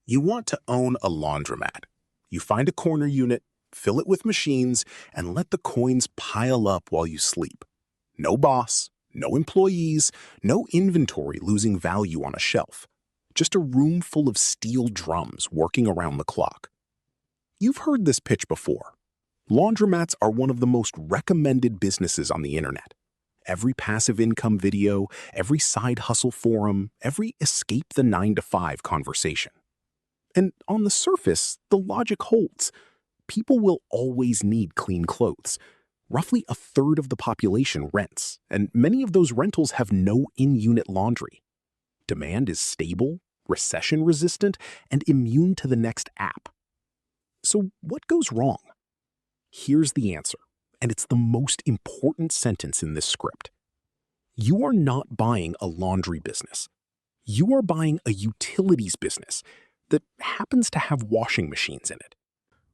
You want to own a laundromat. You find a corner unit, fill it with machines, and let the coins pile up while you sleep. No boss, no employees, no inventory losing value on a shelf. Just a room full of steel drums working around the clock. You've heard this pitch before. Laundromats are one of the most recommended businesses on the internet. Every passive income video, every side hustle forum, every escape the 9-to-5 conversation. And on the surface, the logic holds. People will always need clean clothes. Roughly a third of the population rents, and many of those rentals have no in-unit laundry. Demand is stable, recession-resistant, and immune to the next app. So what goes wrong? Here's the answer, and it's the most important sentence in this script. You are not buying a laundry business. You are buying a utilities business that happens to have washing machines in it.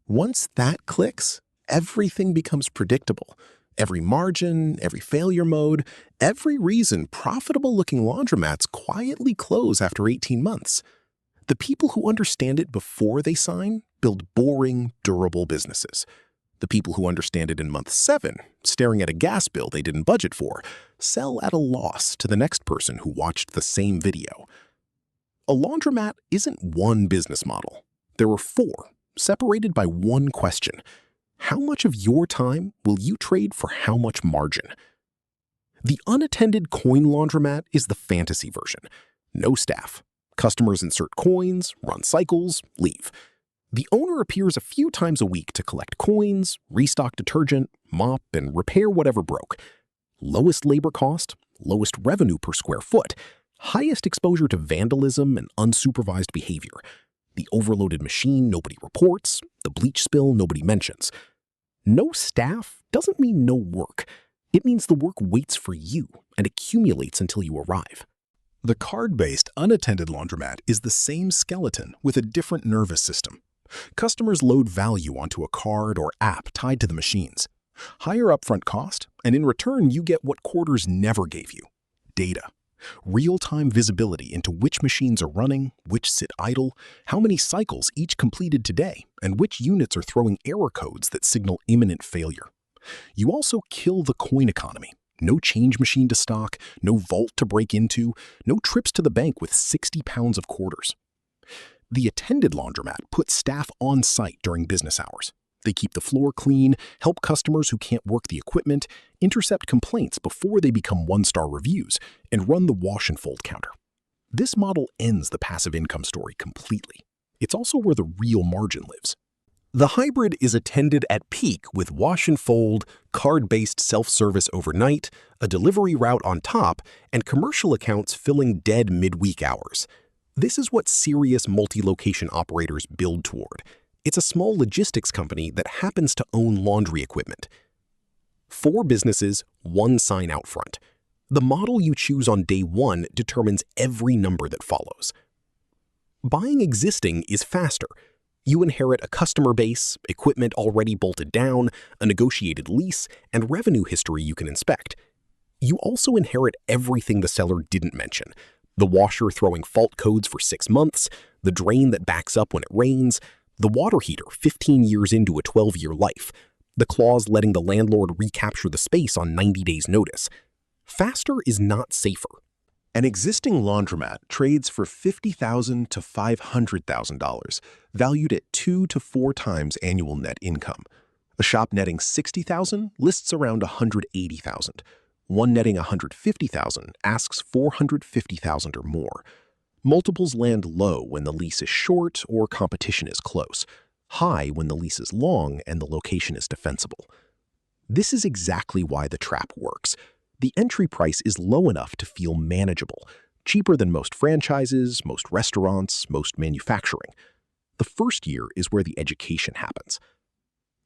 Once that clicks, everything becomes predictable. Every margin, every failure mode, every reason profitable-looking laundromats quietly close after 18 months. The people who understand it before they sign build boring, durable businesses. The people who understand it in month 7, staring at a gas bill they didn't budget for, sell at a loss to the next person who watched the same video. A laundromat isn't one business model. There are 4, separated by one question. How much of your time will you trade for how much margin? The unattended coin laundromat is the fantasy version. No staff. Customers insert coins, run cycles, leave. The owner appears a few times a week to collect coins, restock detergent, mop, and repair whatever broke. Lowest labor cost, lowest revenue per square foot, highest exposure to vandalism and unsupervised behavior. The overloaded machine nobody reports, the bleach spill nobody mentions. No staff doesn't mean no work. It means the work waits for you and accumulates until you arrive. The card-based, unattended laundromat is the same skeleton with a different nervous system. Customers load value onto a card or app tied to the machines. Higher upfront cost, and in return you get what quarters never gave you: data. Real-time visibility into which machines are running, which sit idle, how many cycles each completed today, and which units are throwing error codes that signal imminent failure. You also kill the coin economy. No change machine to stock, no vault to break into, no trips to the bank with 60 pounds of quarters. The attended laundromat puts staff on site during business hours. They keep the floor clean, help customers who can't work the equipment, intercept complaints before they become 1-star reviews, and run the wash and fold counter. This model ends the passive income story completely. It's also where the real margin lives. The hybrid is attended at peak with wash and fold, card-based self-service overnight, a delivery route on top, and commercial accounts filling dead midweek hours. This is what serious multi-location operators build toward. It's a small logistics company that happens to own laundry equipment. 4 businesses, 1 sign out front. The model you choose on day 1 determines every number that follows. Buying existing is faster. You inherit a customer base, equipment already bolted down, a negotiated lease, and revenue history you can inspect. You also inherit everything the seller didn't mention: the washer throwing fault codes for 6 months, the drain that backs up when it rains, the water heater 15 years into a 12-year life, the clause letting the landlord recapture the space on 90 days' notice. Faster is not safer. An existing laundromat trades for $50,000 to $500,000, valued at 2 to 4 times annual net income. A shop netting $60,000 lists around $180,000. One netting $150,000 asks $450,000 or more. Multiples land low when the lease is short or competition is close, high when the lease is long and the location is defensible. This is exactly why the trap works. The entry price is low enough to feel manageable, cheaper than most franchises, most restaurants, most manufacturing. The first year is where the education happens.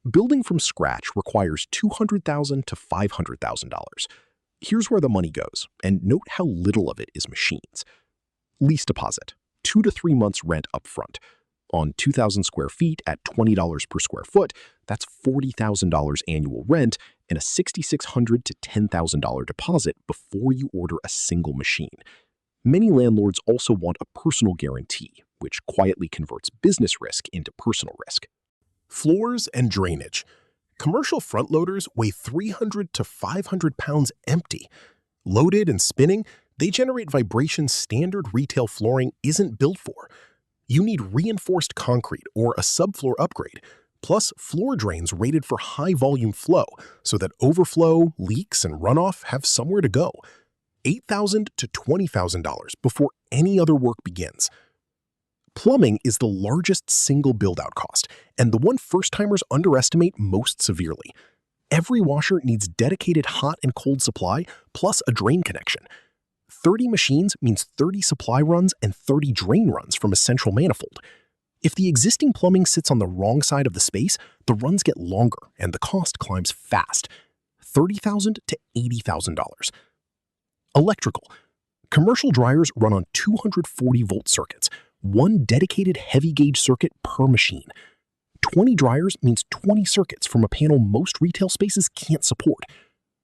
Building from scratch requires $200,000 to $500,000. Here's where the money goes, and note how little of it is machines. Lease deposit, 2 to 3 months rent upfront. On 2,000 square feet at $20 per square foot, that's $40,000 annual rent and a $6,600 to $10,000 deposit before you order a single machine. Many landlords also want a personal guarantee, which quietly converts business risk into personal risk. Floors and drainage. Commercial front loaders weigh 300 to 500 pounds empty. Loaded and spinning, they generate vibrations standard retail flooring isn't built for. You need reinforced concrete or a subfloor upgrade, plus floor drains rated for high volume flow so that overflow, leaks, and runoff have somewhere to go. $8,000 to $20,000 before any other work begins. Plumbing is the largest single build-out cost, and the one first-timers underestimate most severely. Every washer needs dedicated hot and cold supply, plus a drain connection. 30 machines means 30 supply runs and 30 drain runs from a central manifold. If the existing plumbing sits on the wrong side of the space, the runs get longer and the cost climbs fast. $30,000 to $80,000. Electrical. Commercial dryers run on 240-volt circuits, one dedicated heavy-gauge circuit per machine. 20 dryers means 20 circuits from a panel most retail spaces can't support.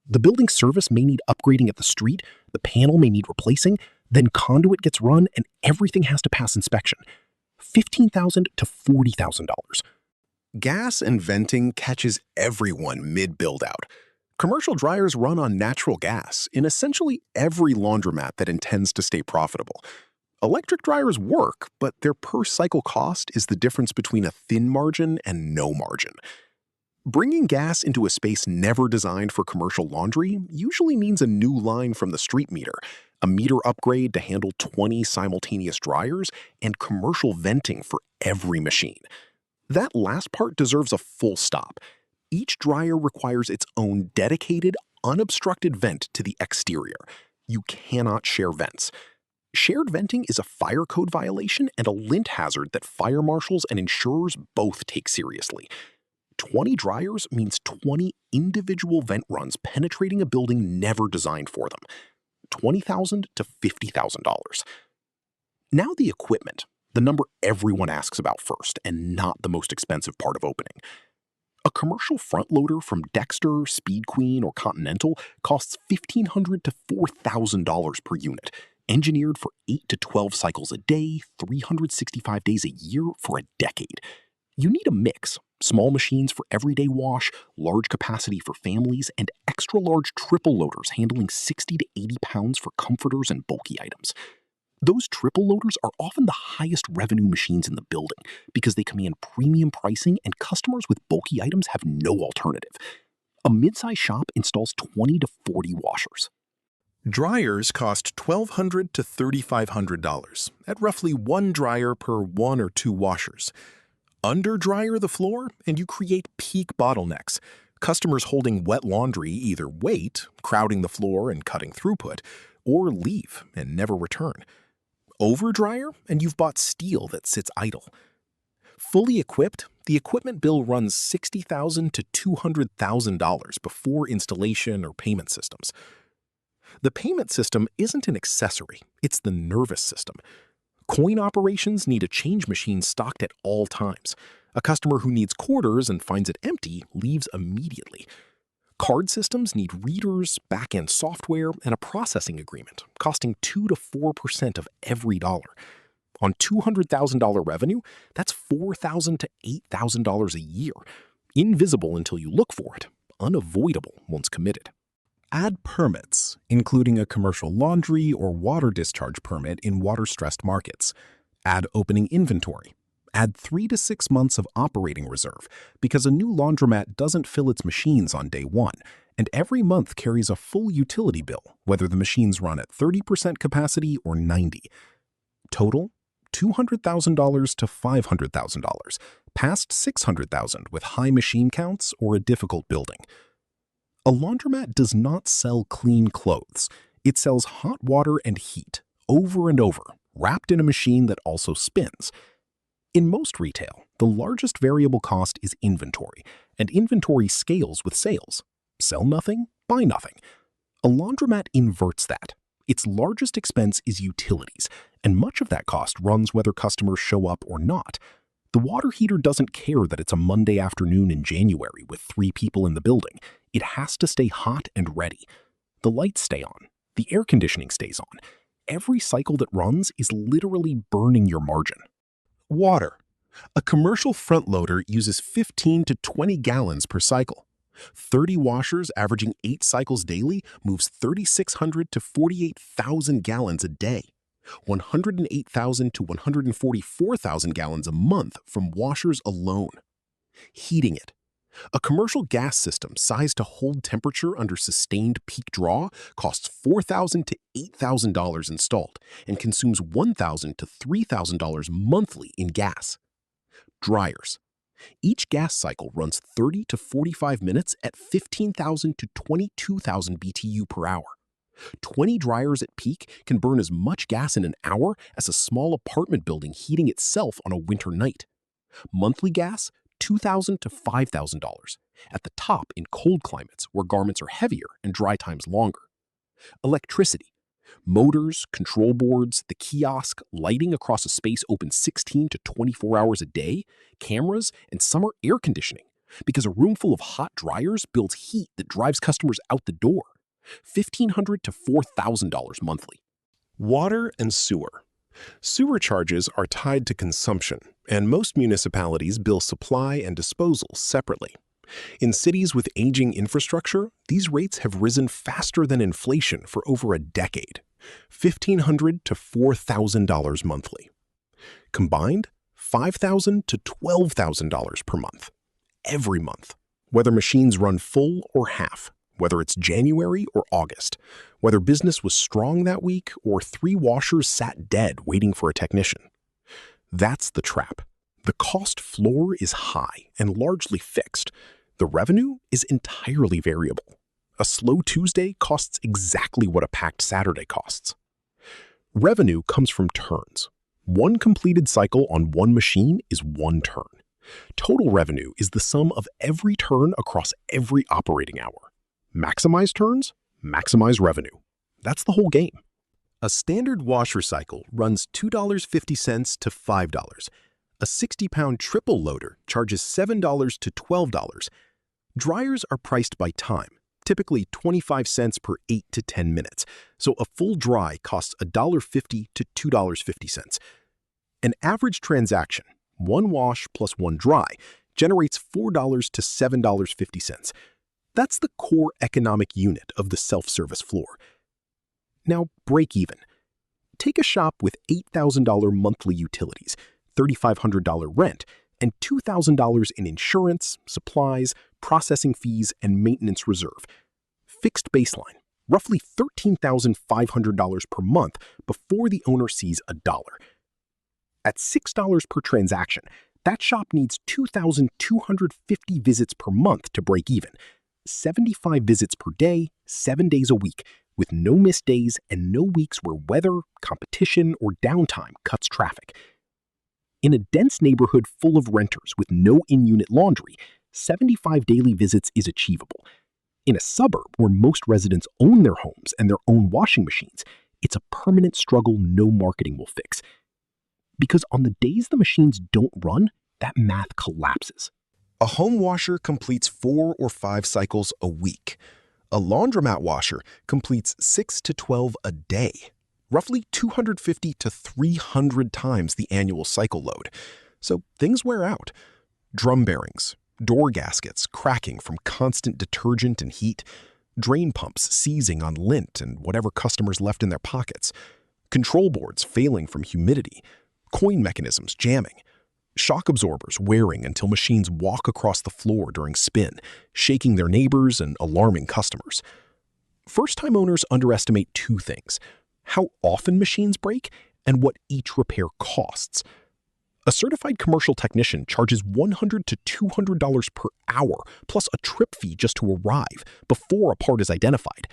The building service may need upgrading at the street, the panel may need replacing, then conduit gets run and everything has to pass inspection. $15,000 to $40,000. Gas and venting catches everyone mid-build-out. Commercial dryers run on natural gas in essentially every laundromat that intends to stay profitable. Electric dryers work, but their per-cycle cost is the difference between a thin margin and no margin. Bringing gas into a space never designed for commercial laundry usually means a new line from the street meter, a meter upgrade to handle 20 simultaneous dryers, and commercial venting for every machine. That last part deserves a full stop. Each dryer requires its own dedicated, unobstructed vent to the exterior. You cannot share vents. Shared venting is a fire code violation and a lint hazard that fire marshals and insurers both take seriously. 20 dryers means 20 individual vent runs penetrating a building never designed for them. $20,000 to $50,000. Now the equipment, the number everyone asks about first and not the most expensive part of opening. A commercial front loader from Dexter, Speed Queen, or Continental costs $1,500 to $4,000 per unit, engineered for 8 to 12 cycles a day, 365 days a year for a decade. You need a mix: small machines for everyday wash, large capacity for families, and extra large triple loaders handling 60 to 80 pounds for comforters and bulky items. Those triple loaders are often the highest revenue machines in the building because they command premium pricing and customers with bulky items have no alternative. A mid-size shop installs 20 to 40 washers. Dryers cost $1,200 to $3,500, at roughly one dryer per 1 or 2 washers. Under-dryer the floor, and you create peak bottlenecks. Customers holding wet laundry either wait, crowding the floor and cutting throughput, or leave and never return. Over-dryer, and you've bought steel that sits idle. Fully equipped, the equipment bill runs $60,000 to $200,000 before installation or payment systems. The payment system isn't an accessory, it's the nervous system. Coin operations need a change machine stocked at all times. A customer who needs quarters and finds it empty leaves immediately. Card systems need readers, back-end software, and a processing agreement, costing 2 to 4% of every dollar. On $200,000 revenue, that's $4,000 to $8,000 a year. Invisible until you look for it, unavoidable once committed. Add permits, including a commercial laundry or water discharge permit in water-stressed markets. Add opening inventory. Add 3 to 6 months of operating reserve because a new laundromat doesn't fill its machines on day one, and every month carries a full utility bill, whether the machines run at 30% capacity or 90%. Total, $200,000 to $500,000, past $600,000 with high machine counts or a difficult building. A laundromat does not sell clean clothes. It sells hot water and heat, over and over, wrapped in a machine that also spins. In most retail, the largest variable cost is inventory, and inventory scales with sales. Sell nothing, buy nothing. A laundromat inverts that. Its largest expense is utilities, and much of that cost runs whether customers show up or not. The water heater doesn't care that it's a Monday afternoon in January with 3 people in the building. It has to stay hot and ready. The lights stay on. The air conditioning stays on. Every cycle that runs is literally burning your margin. Water. A commercial front loader uses 15 to 20 gallons per cycle. 30 washers averaging 8 cycles daily moves 3,600 to 48,000 gallons a day. 108,000 to 144,000 gallons a month from washers alone. Heating it. A commercial gas system sized to hold temperature under sustained peak draw costs $4,000 to $8,000 installed and consumes $1,000 to $3,000 monthly in gas. Dryers. Each gas cycle runs 30 to 45 minutes at 15,000 to 22,000 BTU per hour. 20 dryers at peak can burn as much gas in an hour as a small apartment building heating itself on a winter night. Monthly gas, $2,000 to $5,000, at the top in cold climates where garments are heavier and dry times longer. Electricity. Motors, control boards, the kiosk, lighting across a space open 16 to 24 hours a day, cameras, and summer air conditioning, because a room full of hot dryers builds heat that drives customers out the door. $1,500 to $4,000 monthly. Water and sewer. Sewer charges are tied to consumption, and most municipalities bill supply and disposal separately. In cities with aging infrastructure, these rates have risen faster than inflation for over a decade. $1,500 to $4,000 monthly. Combined, $5,000 to $12,000 per month. Every month, whether machines run full or half, whether it's January or August, whether business was strong that week or 3 washers sat dead waiting for a technician. That's the trap. The cost floor is high and largely fixed. The revenue is entirely variable. A slow Tuesday costs exactly what a packed Saturday costs. Revenue comes from turns. One completed cycle on one machine is 1 turn. Total revenue is the sum of every turn across every operating hour. Maximize turns, maximize revenue. That's the whole game. A standard washer cycle runs $2.50 to $5. A 60-pound triple loader charges $7 to $12. Dryers are priced by time, typically 25 cents per 8 to 10 minutes, so a full dry costs $1.50 to $2.50. An average transaction, 1 wash plus 1 dry, generates $4 to $7.50. That's the core economic unit of the self-service floor. Now, break even. Take a shop with $8,000 monthly utilities, $3,500 rent, and $2,000 in insurance, supplies, processing fees, and maintenance reserve. Fixed baseline, roughly $13,500 per month before the owner sees a dollar. At $6 per transaction, that shop needs 2,250 visits per month to break even. 75 visits per day, 7 days a week, with no missed days and no weeks where weather, competition, or downtime cuts traffic. In a dense neighborhood full of renters with no in-unit laundry, 75 daily visits is achievable. In a suburb where most residents own their homes and their own washing machines, it's a permanent struggle no marketing will fix. Because on the days the machines don't run, that math collapses. A home washer completes 4 or 5 cycles a week. A laundromat washer completes 6 to 12 a day, roughly 250 to 300 times the annual cycle load. So things wear out. Drum bearings, door gaskets cracking from constant detergent and heat, drain pumps seizing on lint and whatever customers left in their pockets, control boards failing from humidity, coin mechanisms jamming, shock absorbers wearing until machines walk across the floor during spin, shaking their neighbors and alarming customers. First-time owners underestimate 2 things: how often machines break and what each repair costs. A certified commercial technician charges $100 to $200 per hour, plus a trip fee just to arrive before a part is identified.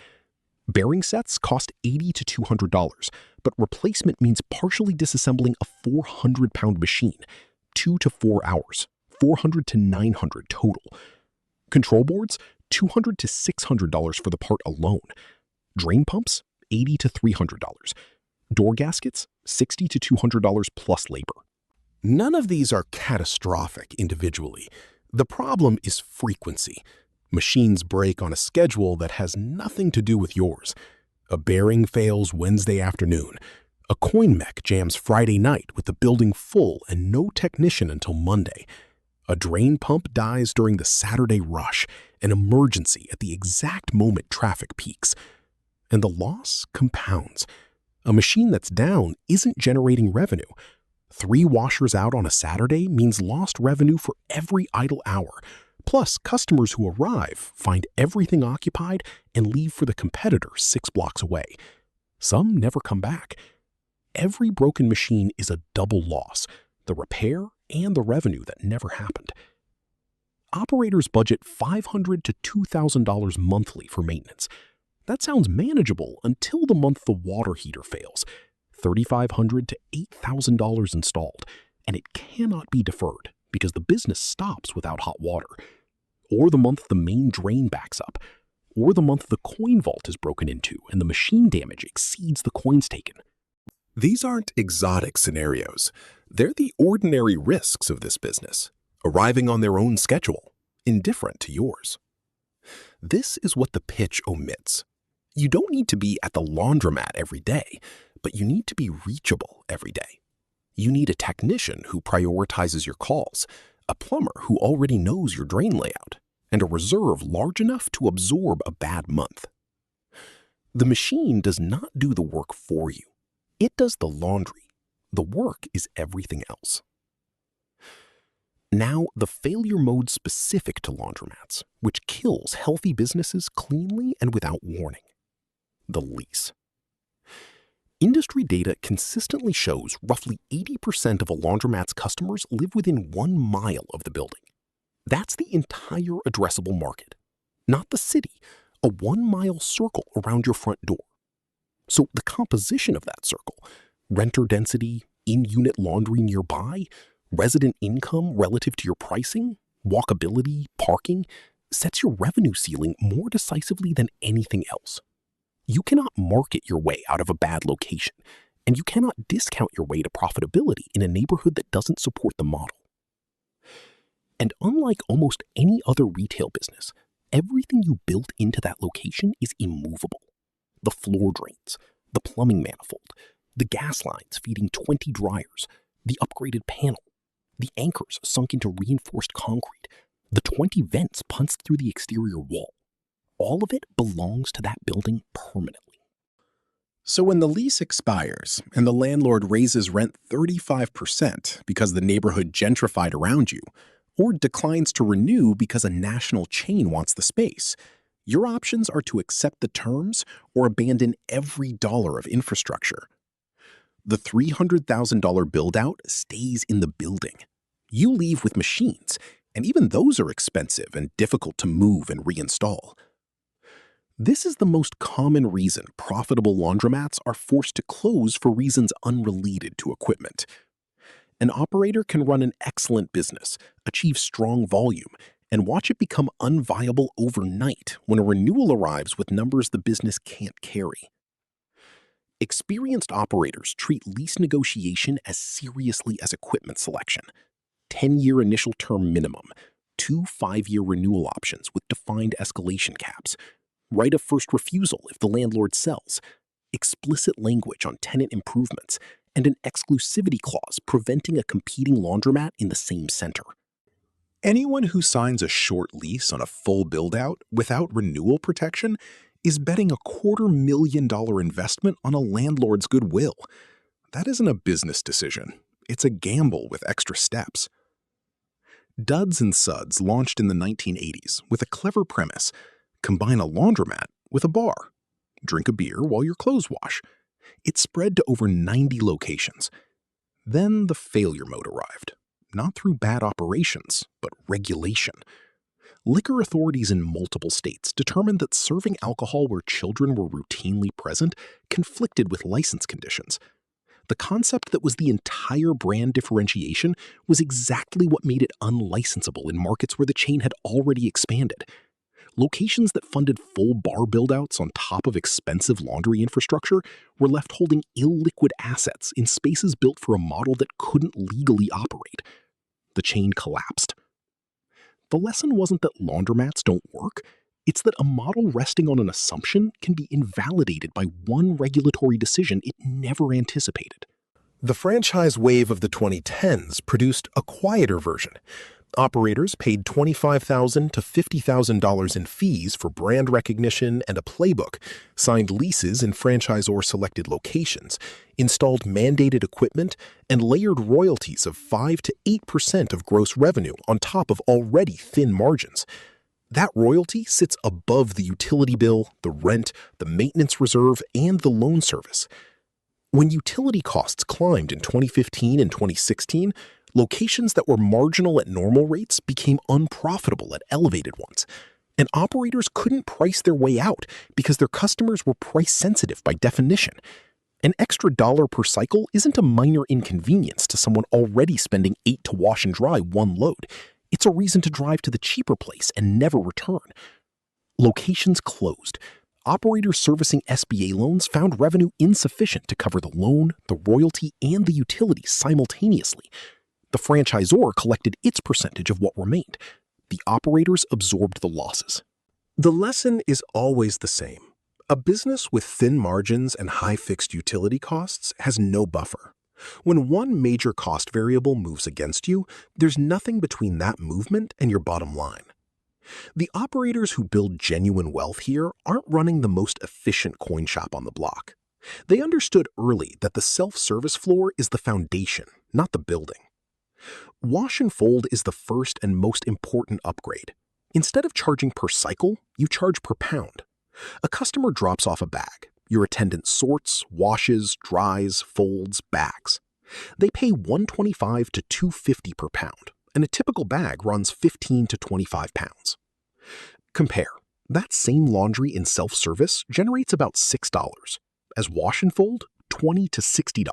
Bearing sets cost $80 to $200, but replacement means partially disassembling a 400-pound machine. 2 to 4 hours, $400 to $900 total. Control boards, $200 to $600 for the part alone. Drain pumps, $80 to $300. Door gaskets, $60 to $200 plus labor. None of these are catastrophic individually. The problem is frequency. Machines break on a schedule that has nothing to do with yours. A bearing fails Wednesday afternoon. A coin mech jams Friday night with the building full and no technician until Monday. A drain pump dies during the Saturday rush, an emergency at the exact moment traffic peaks. And the loss compounds. A machine that's down isn't generating revenue. 3 washers out on a Saturday means lost revenue for every idle hour. Plus, customers who arrive find everything occupied and leave for the competitor 6 blocks away. Some never come back. Every broken machine is a double loss, the repair and the revenue that never happened. Operators budget $500 to $2,000 monthly for maintenance. That sounds manageable until the month the water heater fails. $3,500 to $8,000 installed, and it cannot be deferred because the business stops without hot water. Or the month the main drain backs up. Or the month the coin vault is broken into and the machine damage exceeds the coins taken. These aren't exotic scenarios. They're the ordinary risks of this business, arriving on their own schedule, indifferent to yours. This is what the pitch omits. You don't need to be at the laundromat every day, but you need to be reachable every day. You need a technician who prioritizes your calls, a plumber who already knows your drain layout, and a reserve large enough to absorb a bad month. The machine does not do the work for you. It does the laundry. The work is everything else. Now, the failure mode specific to laundromats, which kills healthy businesses cleanly and without warning. The lease. Industry data consistently shows roughly 80% of a laundromat's customers live within 1 mile of the building. That's the entire addressable market, not the city, a 1-mile circle around your front door. So the composition of that circle, renter density, in-unit laundry nearby, resident income relative to your pricing, walkability, parking, sets your revenue ceiling more decisively than anything else. You cannot market your way out of a bad location, and you cannot discount your way to profitability in a neighborhood that doesn't support the model. And unlike almost any other retail business, everything you built into that location is immovable. The floor drains, the plumbing manifold, the gas lines feeding 20 dryers, the upgraded panel, the anchors sunk into reinforced concrete, the 20 vents punched through the exterior wall. All of it belongs to that building permanently. So when the lease expires and the landlord raises rent 35% because the neighborhood gentrified around you, or declines to renew because a national chain wants the space, your options are to accept the terms or abandon every dollar of infrastructure. The $300,000 build-out stays in the building. You leave with machines, and even those are expensive and difficult to move and reinstall. This is the most common reason profitable laundromats are forced to close for reasons unrelated to equipment. An operator can run an excellent business, achieve strong volume, and watch it become unviable overnight when a renewal arrives with numbers the business can't carry. Experienced operators treat lease negotiation as seriously as equipment selection. 10-year initial term minimum, 2 5-year renewal options with defined escalation caps, right of first refusal if the landlord sells, explicit language on tenant improvements, and an exclusivity clause preventing a competing laundromat in the same center. Anyone who signs a short lease on a full build-out without renewal protection is betting a $250,000 investment on a landlord's goodwill. That isn't a business decision. It's a gamble with extra steps. Duds and Suds launched in the 1980s with a clever premise: combine a laundromat with a bar. Drink a beer while your clothes wash. It spread to over 90 locations. Then the failure mode arrived, not through bad operations, but regulation. Liquor authorities in multiple states determined that serving alcohol where children were routinely present conflicted with license conditions. The concept that was the entire brand differentiation was exactly what made it unlicensable in markets where the chain had already expanded. Locations that funded full bar build-outs on top of expensive laundry infrastructure were left holding illiquid assets in spaces built for a model that couldn't legally operate. The chain collapsed. The lesson wasn't that laundromats don't work, It's that a model resting on an assumption can be invalidated by one regulatory decision it never anticipated. The franchise wave of the 2010s produced a quieter version. Operators paid $25,000 to $50,000 in fees for brand recognition and a playbook, signed leases in franchisor-selected locations, installed mandated equipment, and layered royalties of 5 to 8% of gross revenue on top of already thin margins. That royalty sits above the utility bill, the rent, the maintenance reserve, and the loan service. When utility costs climbed in 2015 and 2016, locations that were marginal at normal rates became unprofitable at elevated ones, and operators couldn't price their way out because their customers were price-sensitive by definition. An extra dollar per cycle isn't a minor inconvenience to someone already spending $8 to wash and dry one load. It's a reason to drive to the cheaper place and never return. Locations closed. Operators servicing SBA loans found revenue insufficient to cover the loan, the royalty, and the utilities simultaneously. The franchisor collected its percentage of what remained. The operators absorbed the losses. The lesson is always the same. A business with thin margins and high fixed utility costs has no buffer. When one major cost variable moves against you, there's nothing between that movement and your bottom line. The operators who build genuine wealth here aren't running the most efficient coin shop on the block. They understood early that the self-service floor is the foundation, not the building. Wash and fold is the first and most important upgrade. Instead of charging per cycle, you charge per pound. A customer drops off a bag. Your attendant sorts, washes, dries, folds, bags. They pay $125 to $250 per pound, and a typical bag runs 15 to 25 pounds. Compare. That same laundry in self-service generates about $6. As wash and fold, $20 to $60.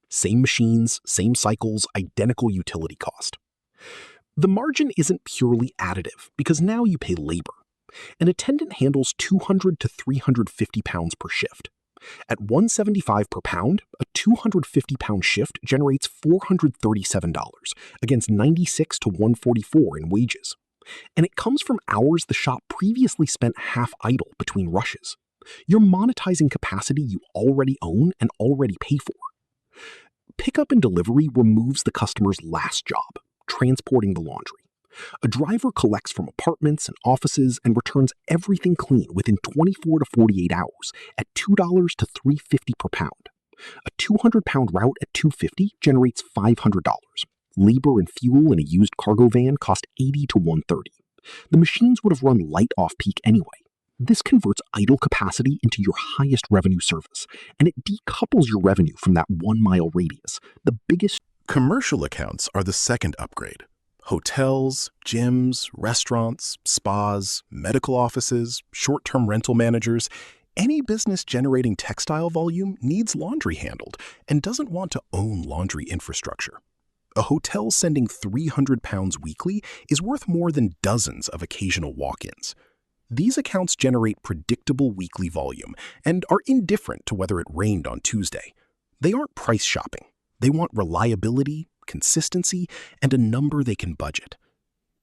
Same machines, same cycles, identical utility cost. The margin isn't purely additive because now you pay labor. An attendant handles 200 to 350 pounds per shift. At $175 per pound, a 250-pound shift generates $437 against $96 to $144 in wages. And it comes from hours the shop previously spent half idle between rushes. You're monetizing capacity you already own and already pay for. Pickup and delivery removes the customer's last job, transporting the laundry. A driver collects from apartments and offices and returns everything clean within 24 to 48 hours at $2 to $3.50 per pound. A 200-pound route at $2.50 generates $500. Labor and fuel in a used cargo van cost $80 to $130. The machines would have run light off-peak anyway. This converts idle capacity into your highest revenue service, and it decouples your revenue from that 1-mile radius, the biggest. Commercial accounts are the second upgrade. Hotels, gyms, restaurants, spas, medical offices, short-term rental managers, any business generating textile volume needs laundry handled and doesn't want to own laundry infrastructure. A hotel sending 300 pounds weekly is worth more than dozens of occasional walk-ins. These accounts generate predictable weekly volume and are indifferent to whether it rained on Tuesday. They aren't price shopping. They want reliability, consistency, and a number they can budget.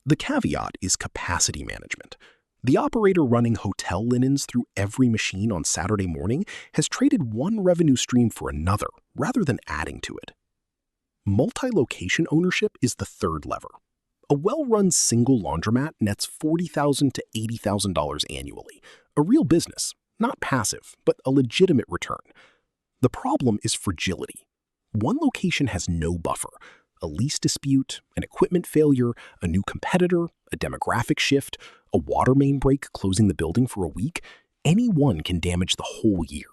The caveat is capacity management. The operator running hotel linens through every machine on Saturday morning has traded one revenue stream for another rather than adding to it. Multi-location ownership is the third lever. A well-run single laundromat nets $40,000 to $80,000 annually. A real business, not passive, but a legitimate return. The problem is fragility. One location has no buffer. A lease dispute, an equipment failure, a new competitor, a demographic shift, a water main break closing the building for a week, any one can damage the whole year.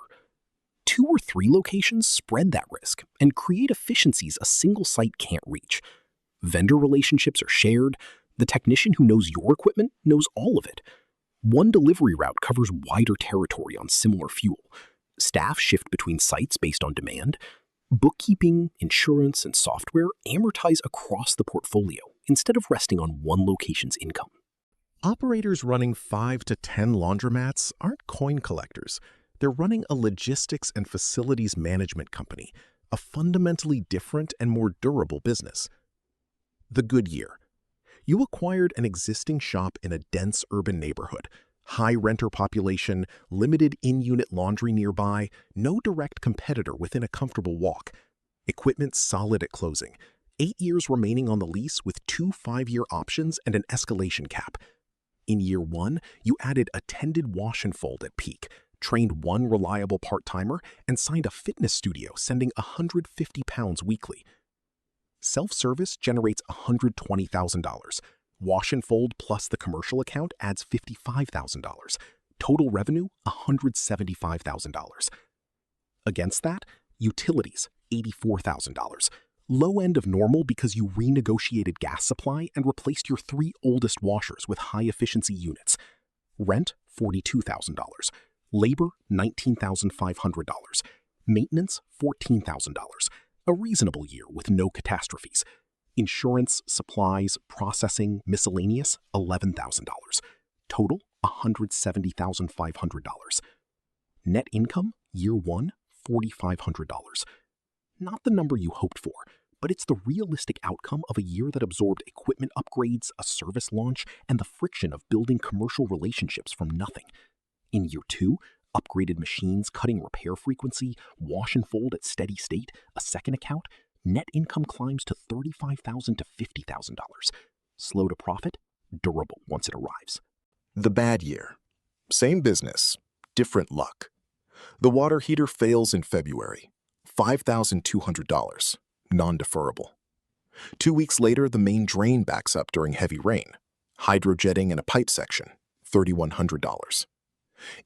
2 or 3 locations spread that risk and create efficiencies a single site can't reach. Vendor relationships are shared. The technician who knows your equipment knows all of it. One delivery route covers wider territory on similar fuel. Staff shift between sites based on demand. Bookkeeping, insurance, and software amortize across the portfolio instead of resting on one location's income. Operators running 5 to 10 laundromats aren't coin collectors. They're running a logistics and facilities management company, a fundamentally different and more durable business. The good year. You acquired an existing shop in a dense urban neighborhood, High renter population, limited in-unit laundry nearby, no direct competitor within a comfortable walk. Equipment solid at closing. 8 years remaining on the lease with 2 5-year options and an escalation cap. In year 1, you added attended wash and fold at peak, trained 1 reliable part-timer, and signed a fitness studio sending 150 pounds weekly. Self-service generates $120,000. Wash and fold plus the commercial account adds $55,000. Total revenue, $175,000. Against that, utilities, $84,000. Low end of normal because you renegotiated gas supply and replaced your 3 oldest washers with high-efficiency units. Rent, $42,000. Labor, $19,500. Maintenance, $14,000. A reasonable year with no catastrophes. Insurance, supplies, processing, miscellaneous, $11,000. Total, $170,500. Net income, year 1, $4,500. Not the number you hoped for, but it's the realistic outcome of a year that absorbed equipment upgrades, a service launch, and the friction of building commercial relationships from nothing. In year 2, upgraded machines cutting repair frequency, wash and fold at steady state, a second account, net income climbs to $35,000 to $50,000. Slow to profit, durable once it arrives. The bad year. Same business, different luck. The water heater fails in February. $5,200, non-deferrable. 2 weeks later, the main drain backs up during heavy rain. Hydrojetting in a pipe section, $3,100.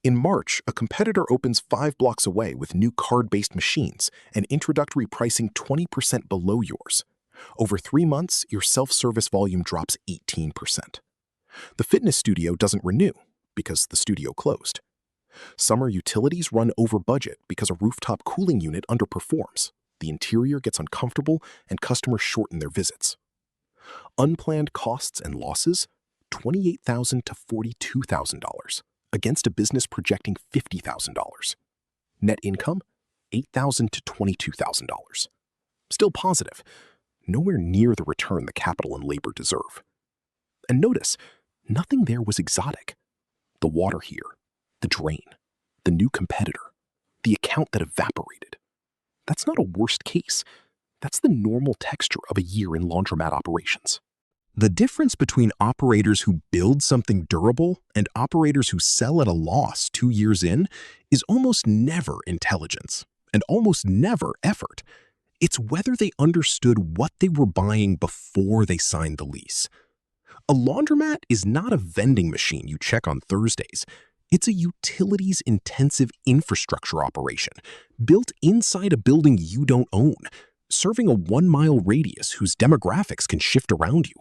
In March, a competitor opens 5 blocks away with new card-based machines and introductory pricing 20% below yours. Over 3 months, your self-service volume drops 18%. The fitness studio doesn't renew because the studio closed. Summer utilities run over budget because a rooftop cooling unit underperforms. The interior gets uncomfortable and customers shorten their visits. Unplanned costs and losses, $28,000 to $42,000 against a business projecting $50,000. Net income, $8,000 to $22,000. Still positive, nowhere near the return the capital and labor deserve. And notice, nothing there was exotic. The water heater, the drain, the new competitor, the account that evaporated. That's not a worst case. That's the normal texture of a year in laundromat operations. The difference between operators who build something durable and operators who sell at a loss 2 years in is almost never intelligence and almost never effort. It's whether they understood what they were buying before they signed the lease. A laundromat is not a vending machine you check on Thursdays. It's a utilities-intensive infrastructure operation built inside a building you don't own, serving a 1-mile radius whose demographics can shift around you,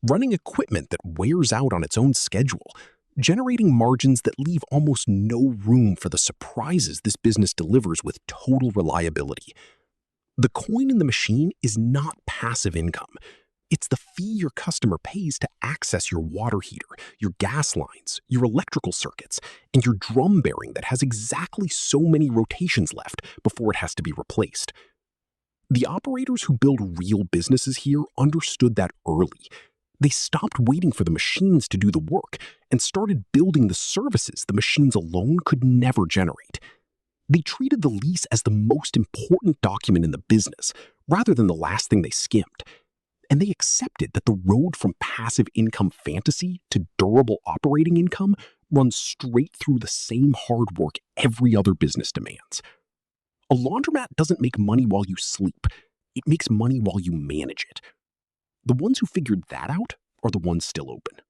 running equipment that wears out on its own schedule, generating margins that leave almost no room for the surprises this business delivers with total reliability. The coin in the machine is not passive income. It's the fee your customer pays to access your water heater, your gas lines, your electrical circuits, and your drum bearing that has exactly so many rotations left before it has to be replaced. The operators who build real businesses here understood that early. They stopped waiting for the machines to do the work and started building the services the machines alone could never generate. They treated the lease as the most important document in the business, rather than the last thing they skimmed. And they accepted that the road from passive income fantasy to durable operating income runs straight through the same hard work every other business demands. A laundromat doesn't make money while you sleep. It makes money while you manage it. The ones who figured that out are the ones still open.